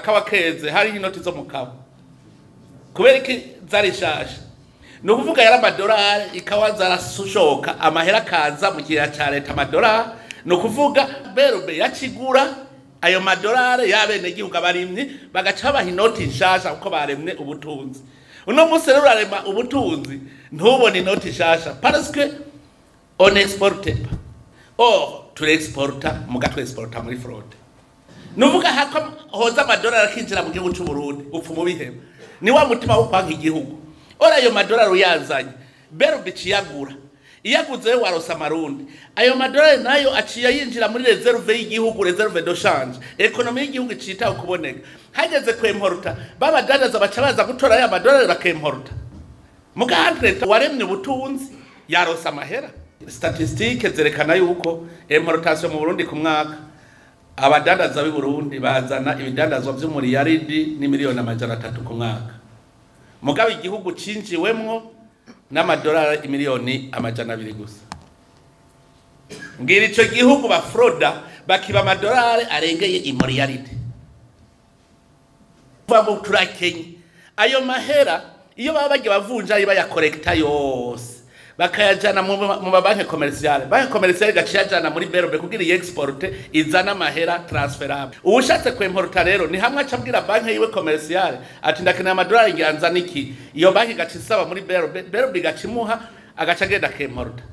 agakawa keze hari inoti zo mu kawa kubera iki zari shasha no kuvuga yara amadolari ikawa zarashoka amahera kaza mu gihe ca leta amadolari no kuvuga berube yakigura ayo madolari yabene gihugu abarimye bagaca baha inoti nshasha uko baremwe ubutunzi uno munsi rero arema ubutunzi ntubone inoti nshasha parce que on exporte tu exporta mugatwe exporta muri fraude nuvuga hako hoza amadolari akinjira mu gihugu cy'u Burundi upfu mu bihema ni wa mutima wo kwanka igihugu ora ayo madolari uyazanye berube ciyagura iyaguze warosa marundi ayo madolari nayo aciye yinjira muri reserve y'igihugu reserve de change economy y'igihugu cita ukuboneka hageze kwemporta baba dandaza bacabaza gutora ya madolari bakemporta mugahandre waremye ubutunzi yarosa amahera statistique zerekana yuko importation mu Burundi ku mwaka abadandaza b'i Burundi bazana ibidandazwa by'umuriyaridi ni miliyoni 300 ku mwaka mugabe igihugu cinjiwemwo n'amadolari miliyoni 200 gusa ngira ico gihugu ba frauda bakiba amadolari arengeye imiliyaridi babo turakenye ayo mahera iyo baba bagiye bavunja iba ya collecta yose bakayajana mu banki commerciale gaciyajana muri berbe kugira exporte izana amahera transferable ubushatse kwemporta rero ni hamwe acabwira banki yiwe commerciale ati ndakeneye amadolari ngianzana iki iyo banki gacisaba muri berbe gacimuha agaca agenda kemporta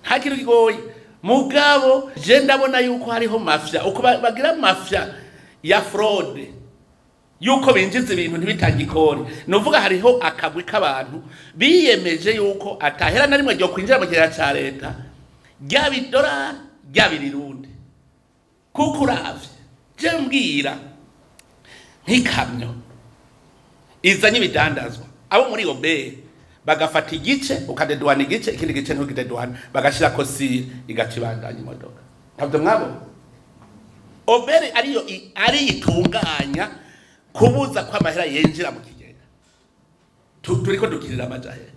hakiri gigoye mugabo je ndabona yuko hariho mafia uko bagira mafia ya fraude yuko binjiza ibintu ntibitangikore nuvuga hariho akagwi k'abantu biyemeje yuko atahera na rimwe ryo kwinjira mu gihe ca leta ry'abidolari ry'abirirundi kuko uravye je mbwira nk'ikamyo izanye ibidandazwa abo muri obe bagafata igice ukadedwana igice ikindi gice ntugidedwana bagashira ko si igacibandanya imodoka ntabwo mwabo obere ari itunganya kubuza kwa mahera yenjira mu kigega turiko dukirira amajahe